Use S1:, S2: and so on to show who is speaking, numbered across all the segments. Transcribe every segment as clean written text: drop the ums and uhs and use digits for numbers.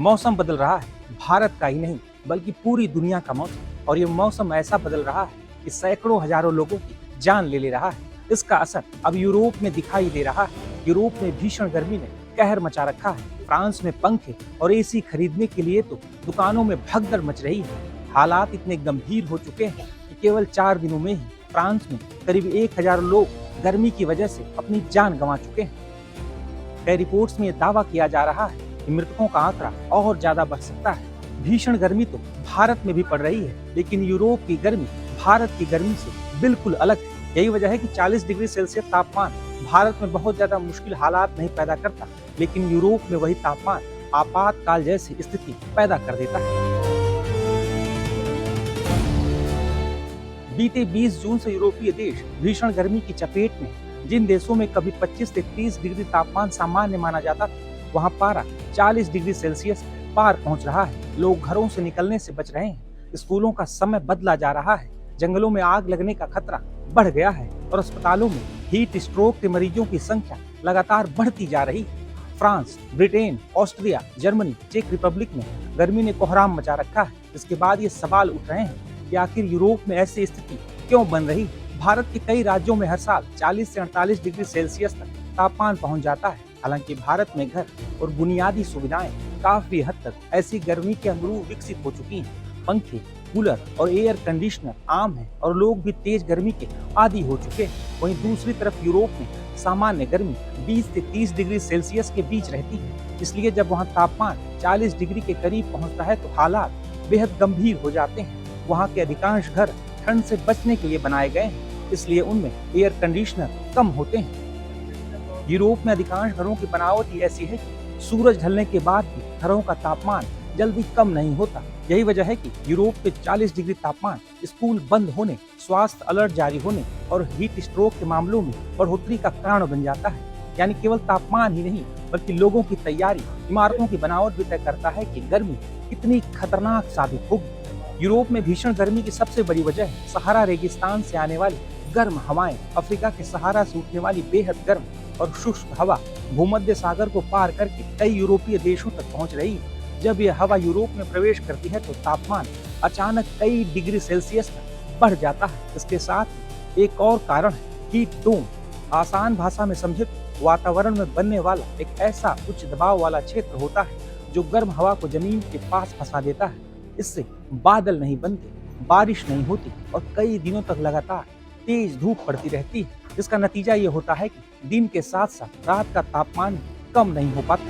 S1: मौसम बदल रहा है, भारत का ही नहीं बल्कि पूरी दुनिया का मौसम। और ये मौसम ऐसा बदल रहा है कि सैकड़ों हजारों लोगों की जान ले रहा है। इसका असर अब यूरोप में दिखाई दे रहा है। यूरोप में भीषण गर्मी ने कहर मचा रखा है। फ्रांस में पंखे और एसी खरीदने के लिए तो दुकानों में भगदड़ मच रही है। हालात इतने गंभीर हो चुके हैं कि केवल 4 दिनों में ही फ्रांस में करीब 1000 लोग गर्मी की वजह से अपनी जान गंवा चुके हैं। कई रिपोर्ट्स में यह दावा किया जा रहा है कि मृतकों का आंकड़ा और ज्यादा बढ़ सकता है। भीषण गर्मी तो भारत में भी पड़ रही है, लेकिन यूरोप की गर्मी भारत की गर्मी से बिल्कुल अलग है। यही वजह है कि 40 डिग्री सेल्सियस तापमान भारत में बहुत ज्यादा मुश्किल हालात नहीं पैदा करता, लेकिन यूरोप में वही तापमान आपातकाल जैसी स्थिति पैदा कर देता है। बीते 20 जून से यूरोपीय देश भीषण गर्मी की चपेट में। जिन देशों में कभी 25 से 30 डिग्री तापमान सामान्य माना जाता था, वहां पारा 40 डिग्री सेल्सियस पार पहुंच रहा है। लोग घरों से निकलने से बच रहे हैं। स्कूलों का समय बदला जा रहा है। जंगलों में आग लगने का खतरा बढ़ गया है और अस्पतालों में हीट स्ट्रोक के मरीजों की संख्या लगातार बढ़ती जा रही है। फ्रांस, ब्रिटेन, ऑस्ट्रिया, जर्मनी, चेक रिपब्लिक में गर्मी ने कोहराम मचा रखा है। इसके बाद ये सवाल उठ रहे हैं कि आखिर यूरोप में ऐसी स्थिति क्यों बन रही है। भारत के कई राज्यों में हर साल 40 से 48 डिग्री सेल्सियस तक तापमान पहुंच जाता है। हालांकि भारत में घर और बुनियादी सुविधाएं काफी हद तक ऐसी गर्मी के अनुरूप विकसित हो चुकी हैं। पंखे, कूलर और एयर कंडीशनर आम है और लोग भी तेज गर्मी के आदी हो चुके हैं। वहीं दूसरी तरफ यूरोप में सामान्य गर्मी 20 से 30 डिग्री सेल्सियस के बीच रहती है। इसलिए जब वहाँ तापमान 40 डिग्री के करीब पहुँचता है तो हालात बेहद गंभीर हो जाते हैं। वहाँ के अधिकांश घर ठंड से बचने के लिए बनाए गए हैं, इसलिए उनमें एयर कंडीशनर कम होते हैं। यूरोप में अधिकांश घरों की बनावट ही ऐसी है कि सूरज ढलने के बाद भी घरों का तापमान जल्दी कम नहीं होता। यही वजह है कि यूरोप के 40 डिग्री तापमान स्कूल बंद होने, स्वास्थ्य अलर्ट जारी होने और हीट स्ट्रोक के मामलों में बढ़ोतरी का कारण बन जाता है। यानी केवल तापमान ही नहीं बल्कि लोगों की तैयारी, इमारतों की बनावट भी तय करता है कि गर्मी कितनी खतरनाक साबित होगी। यूरोप में भीषण गर्मी की सबसे बड़ी वजह है सहारा रेगिस्तान से आने वाली गर्म हवाएं। अफ्रीका के सहारा से उठने वाली बेहद गर्म और शुष्क हवा भूमध्य सागर को पार करके कई यूरोपीय देशों तक पहुंच रही है। जब यह हवा यूरोप में प्रवेश करती है तो तापमान अचानक कई डिग्री सेल्सियस तक बढ़ जाता है। इसके साथ एक और कारण है हीट डोम। आसान भाषा में समझे तो वातावरण में बनने वाला एक ऐसा उच्च दबाव वाला क्षेत्र होता है जो गर्म हवा को जमीन के पास फंसा देता है। इससे बादल नहीं बनते, बारिश नहीं होती और कई दिनों तक लगातार तेज धूप पड़ती रहती है। इसका नतीजा ये होता है कि दिन के साथ साथ रात का तापमान कम नहीं हो पाता।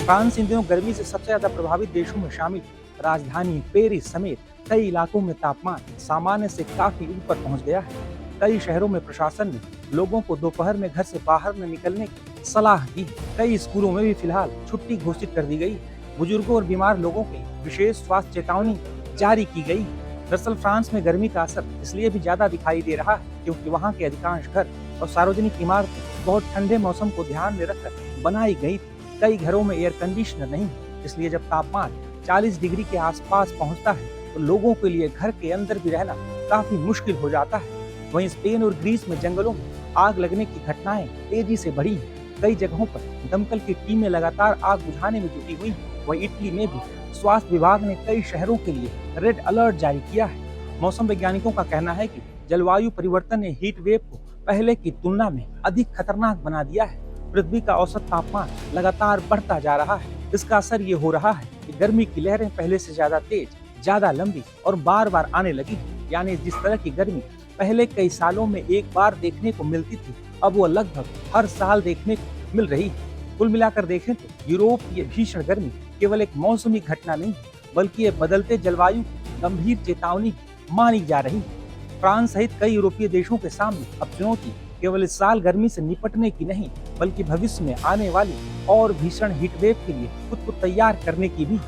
S1: फ्रांस इन दिनों गर्मी से सबसे ज्यादा प्रभावित देशों में शामिल। राजधानी पेरिस समेत कई इलाकों में तापमान सामान्य से काफी ऊपर पहुंच गया है। कई शहरों में प्रशासन ने लोगों को दोपहर में घर से बाहर न निकलने की सलाह दी। कई स्कूलों में भी फिलहाल छुट्टी घोषित कर दी गई। बुजुर्गों और बीमार लोगों के लिए विशेष स्वास्थ्य चेतावनी जारी की गई। दरअसल फ्रांस में गर्मी का असर इसलिए भी ज्यादा दिखाई दे रहा है क्योंकि वहाँ के अधिकांश घर और सार्वजनिक इमारतें बहुत ठंडे मौसम को ध्यान में रखकर बनाई गई थी। कई घरों में एयर कंडीशनर नहीं, इसलिए जब तापमान 40 डिग्री के आसपास पहुंचता है तो लोगों के लिए घर के अंदर भी रहना काफी मुश्किल हो जाता है। वहीं स्पेन और ग्रीस में जंगलों में आग लगने की घटनाएं तेजी से बढ़ी हैं। कई जगहों पर दमकल की टीमें लगातार आग बुझाने में जुटी हुई हैं। वहीं इटली में भी स्वास्थ्य विभाग ने कई शहरों के लिए रेड अलर्ट जारी किया है। मौसम वैज्ञानिकों का कहना है कि जलवायु परिवर्तन ने हीट वेव को पहले की तुलना में अधिक खतरनाक बना दिया है। पृथ्वी का औसत तापमान लगातार बढ़ता जा रहा है। इसका असर ये हो रहा है कि गर्मी की लहरें पहले से ज्यादा तेज, ज्यादा लंबी और बार बार आने लगी। यानी जिस तरह की गर्मी पहले कई सालों में एक बार देखने को मिलती थी, अब वो लगभग हर साल देखने को मिल रही है। कुल मिलाकर देखें तो यूरोप की भीषण गर्मी केवल एक मौसमी घटना नहीं बल्कि ये बदलते जलवायु की गंभीर चेतावनी मानी जा रही है। फ्रांस सहित कई यूरोपीय देशों के सामने अब चुनौती केवल इस साल गर्मी से निपटने की नहीं बल्कि भविष्य में आने वाली और भीषण हीट वेव के लिए खुद को तैयार करने की भी